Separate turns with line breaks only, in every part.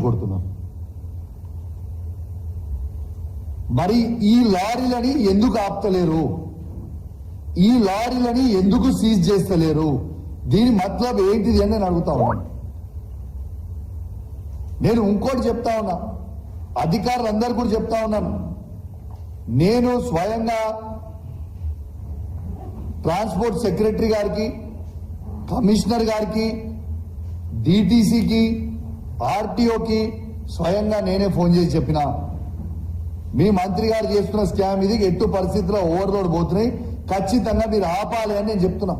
కొడుతున్నారు. మరి ఈ లారీలని ఎందుకు ఆపుతలేరు? ఈ లారీలని ఎందుకు సీజ్ చేస్తలేరు? దీని మతలబ్ ఏంటిది అని నేను అడుగుతా ఉన్నాను. నేను ఇంకోటి చెప్తా ఉన్నా, అధికారులందరూ కూడా చెప్తా ఉన్నాను. నేను స్వయంగా ట్రాన్స్పోర్ట్ సెక్రటరీ గారికి, కమిషనర్ గారికి, డిటిసికి, ఆర్టీఓకి స్వయంగా నేనే ఫోన్ చేసి చెప్పిన, మీ మంత్రి గారు చేస్తున్న స్కామ్ ఇది, ఎట్టు పరిస్థితుల్లో ఓవర్లోడ్ పోతున్నాయి, ఖచ్చితంగా మీరు ఆపాలి అని నేను చెప్తున్నా.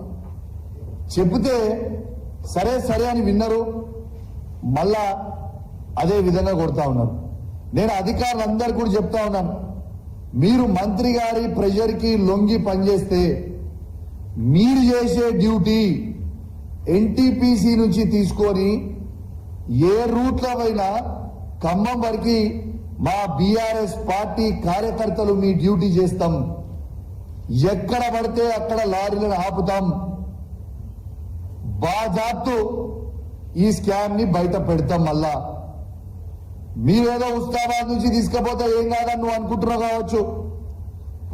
చెప్తే సరే సరే అని విన్నారు, మళ్ళా అదే విధంగా కొడతా ఉన్నారు. నేను అధికారులందరూ కూడా చెప్తా ఉన్నాను, మీరు మంత్రి గారి ప్రెషర్కి లొంగి పనిచేస్తే మీరు చేసే డ్యూటీ ఎన్టీపీసీ నుంచి తీసుకొని ఏ రూట్లో అయినా ఖమ్మం వరకు మా బీఆర్ఎస్ పార్టీ కార్యకర్తలు మీ డ్యూటీ చేస్తాం. ఎక్కడ పడితే అక్కడ లారీలను ఆపుతాం. బాజాప్తు ఈ స్కామ్ ని బయట పెడతాం. మళ్ళా మీరేదో ఉస్మానాబాద్ నుంచి తీసుకపోతే ఏం కాదని నువ్వు అనుకుంటున్నావు కావచ్చు.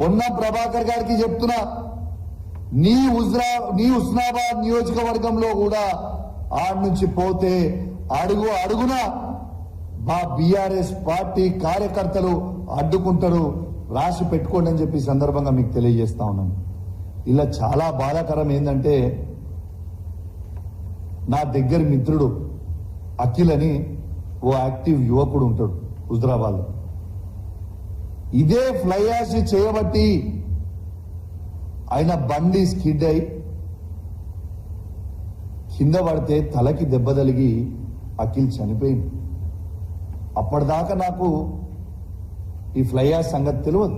పొన్నం ప్రభాకర్ గారికి చెప్తున్నా, నీ ఉస్మానాబాద్ నియోజకవర్గంలో కూడా ఆడ నుంచి పోతే అడుగు అడుగున మా బీఆర్ఎస్ పార్టీ కార్యకర్తలు అడ్డుకుంటారు, రాసి పెట్టుకోండి అని చెప్పి సందర్భంగా మీకు తెలియజేస్తా ఉన్నాను. ఇలా చాలా బాధాకరం ఏంటంటే, నా దగ్గర మిత్రుడు అఖిల్ అని ఓ యాక్టివ్ యువకుడు ఉంటాడు హుజరాబాద్ లో. ఇదే ఫ్లై యాష్ చేయబట్టి ఆయన బండి స్కిడ్ అయి కింద పడితే తలకి దెబ్బ తగిలి అఖిల్ చనిపోయింది. అప్పటిదాకా నాకు ఈ ఫ్లై యాష్ సంగతి తెలియదు.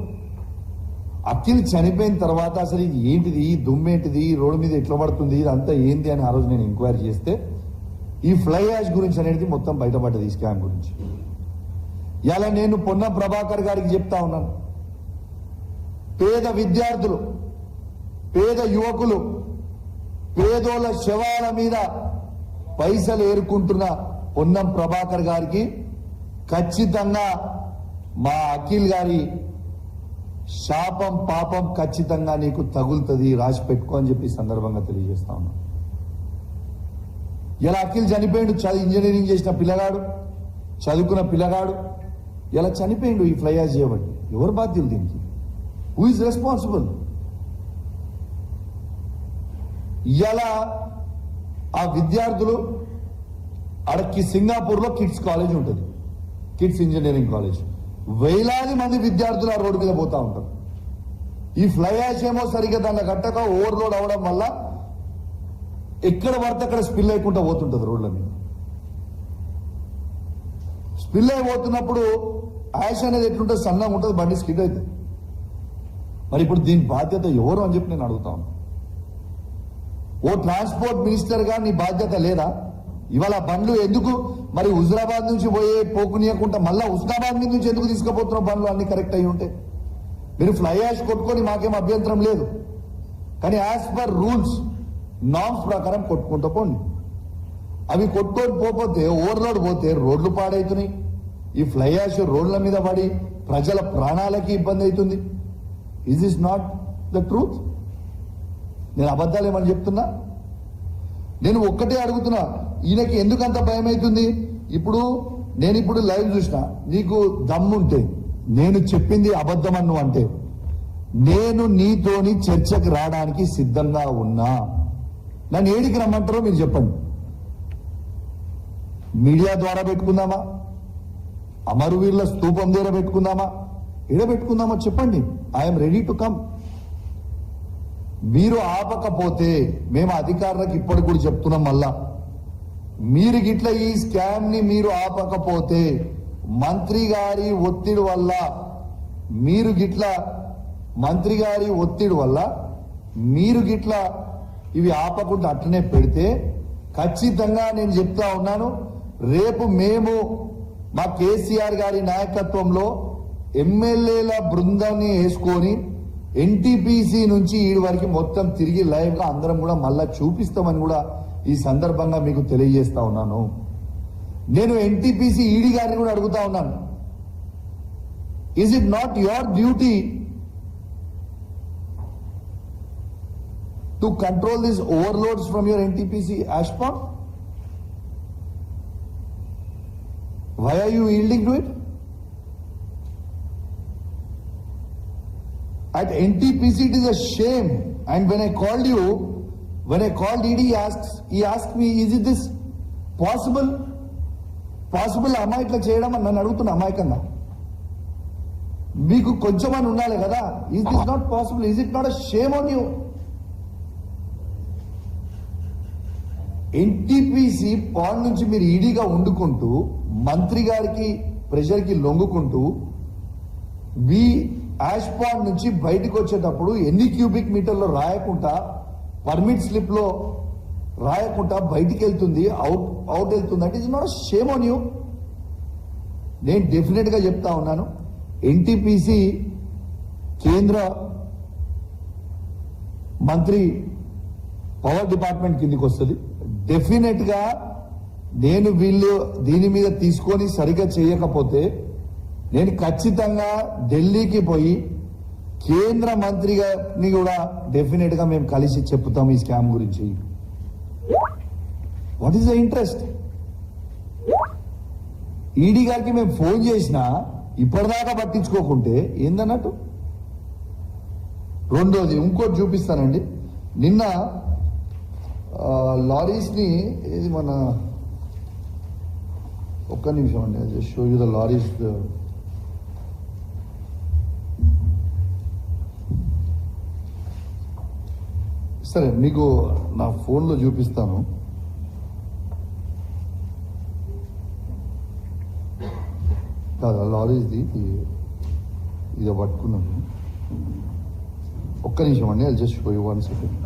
అఖిల్ చనిపోయిన తర్వాత అసలు ఇది ఏంటిది, దుమ్మేంటిది, రోడ్డు మీద ఎట్లా పడుతుంది, ఇదంతా ఏంది అని ఆ రోజు నేను ఎంక్వైరీ చేస్తే ఈ ఫ్లై యాష్ గురించి అనేది మొత్తం బయటపడ్డది, ఈ స్కామ్ గురించి. ఇలా నేను పొన్నం ప్రభాకర్ గారికి చెప్తా ఉన్నాను, పేద విద్యార్థులు, పేద యువకులు, పేదోళ్ళ శవాల మీద పైసలు ఏరుకుంటున్న పొన్నం ప్రభాకర్ గారికి ఖచ్చితంగా మా అఖిల్ గారి శాపం పాపం ఖచ్చితంగా నీకు తగులుతుంది, రాసి పెట్టుకో అని చెప్పి సందర్భంగా తెలియజేస్తా ఉన్నా. ఇలా అఖిల్ చనిపోయాడు, ఇంజనీరింగ్ చేసిన పిల్లగాడు, చదువుకున్న పిల్లగాడు ఇలా చనిపోయాడు ఈ ఫ్లై యాష్ చేయబట్టి. ఎవరు బాధ్యులు దీనికి? Who is responsible? ఇలా ఆ విద్యార్థులు అడక్కి సింగపూర్ లో కిడ్స్ కాలేజ్ ఉంటుంది, కిడ్స్ ఇంజనీరింగ్ కాలేజ్. వేలాది మంది విద్యార్థులు ఆ రోడ్డు మీద పోతా ఉంటారు. ఈ ఫ్లై యాష్ ఏమో సరిగ్గా దాన్ని కట్టక ఓవర్లోడ్ అవడం వల్ల ఎక్కడ పడితే అక్కడ స్పిల్ అయ్యకుండా పోతుంటది రోడ్ల మీద. స్పిల్ అయిపోతున్నప్పుడు యాష్ అనేది ఎట్లుంటుంది, సన్నగా ఉంటుంది, బండి స్కిడ్ అవుతుంది. మరి ఇప్పుడు దీని బాధ్యత ఎవరు అని చెప్పి నేను అడుగుతా ఉన్నా. ఓ ట్రాన్స్పోర్ట్ మినిస్టర్ గా నీ బాధ్యత లేదా? ఇవాళ బండ్లు ఎందుకు మరి హుజరాబాద్ నుంచి పోకునియకుండా మళ్ళా ఉస్మానాబాద్ నుంచి ఎందుకు తీసుకుపోతున్న బండ్లు అన్ని కరెక్ట్ అయి ఉంటే? మీరు ఫ్లై యాష్ కొట్టుకొని మాకేం అభ్యంతరం లేదు, కానీ యాజ్ పర్ రూల్స్ నామ్స్ ప్రకారం కొట్టుకుంటూ పోండి. అవి కొట్టుకొని పోతే ఓవర్లోడ్ పోతే రోడ్లు పాడవుతున్నాయి. ఈ ఫ్లై యాష్ రోడ్ల మీద పడి ప్రజల ప్రాణాలకి ఇబ్బంది అవుతుంది. Is this not the truth? నేను అబద్ధాలు ఏమని చెప్తున్నా? నేను ఒక్కటే అడుగుతున్నా, ఈయనకి ఎందుకంత భయం అవుతుంది? నేను లైవ్ చూసిన, నీకు దమ్ముంటే నేను చెప్పింది అబద్ధం అన్ను అంటే నేను నీతోని చర్చకు రావడానికి సిద్ధంగా ఉన్నా. నన్ను ఏడికి రమ్మంటారో మీరు చెప్పండి. మీడియా ద్వారా పెట్టుకుందామా, అమరవీరుల స్తూపం దగ్గర పెట్టుకుందామా, ఎడ పెట్టుకుందామా చెప్పండి. I'm ready to come. మీరు ఆపకపోతే మేము అధికారులకు ఇప్పటికి కూడా చెప్తున్నాం, మళ్ళా మీరు గిట్ల ఈ స్కామ్ ని మీరు ఆపకపోతే మంత్రి గారి ఒత్తిడి వల్ల మీరు గిట్ల ఇవి ఆపకుండా అట్లనే పెడితే ఖచ్చితంగా నేను చెప్తా ఉన్నాను, రేపు మేము మా కేసీఆర్ గారి నాయకత్వంలో ఎమ్మెల్యేల బృందాన్ని వేసుకొని ఎన్టీపీసీ నుంచి ఈ వరకు మొత్తం తిరిగి లైవ్ గా అందరం కూడా మళ్ళా చూపిస్తామని కూడా ఈ సందర్భంగా మీకు తెలియజేస్తా ఉన్నాను. నేను ఎన్టీపీసీ ఈడీ గారిని కూడా అడుగుతా ఉన్నాను, is it not your duty to control this overloads from your NTPC ash pond? Why are you yielding to it? At NTPC it is a shame, and when I called ED, he asked me, is it this possible? Possible అమ్మా ఇట్లా చేయడం అని నన్ను అడుగుతున్నా అమాయకంగా. మీకు కొంచెమని ఉండాలి కదా, is this not possible? Is it not a shame on you? NTPC pond నుంచి మీరు ఈడీగా వండుకుంటూ మంత్రి గారికి ప్రెషర్కి లొంగుకుంటూ మీ యాష్ పాండ్ నుంచి బయటకు వచ్చేటప్పుడు ఎన్ని క్యూబిక్ మీటర్లో రాయకుండా పర్మిట్ స్లిప్ లో రాయకుండా బయటికి వెళ్తుంది, అవుట్ వెళ్తుంది అంటే it's not shame on you. నేను డెఫినెట్ గా చెప్తా ఉన్నాను, ఎన్టీపీసీ కేంద్ర మంత్రి పవర్ డిపార్ట్మెంట్ కిందికి వస్తుంది. డెఫినెట్ గా నేను వీళ్ళు దీని మీద తీసుకొని సరిగా చేయకపోతే నేను ఖచ్చితంగా ఢిల్లీకి పోయి కేంద్ర మంత్రి గారిని కూడా డెఫినెట్ గా మేము కలిసి చెప్తాం ఈ స్కామ్ గురించి. What is the interest? ED గారికి మేము ఫోన్ చేసినా ఇప్పటిదాకా పట్టించుకోకుంటే ఏందన్నట్టు. రెండోది ఇంకోటి చూపిస్తానండి. నిన్న లారీస్ ని ఇది మన ఒక్క నిమిషం అండి, షో యూ ద లారీస్. సరే మీకు నా ఫోన్లో చూపిస్తాను. కాదు లారీస్ది ఇది పట్టుకున్నాను. ఒక్క నిమిషం అండి, I just show you 1 second.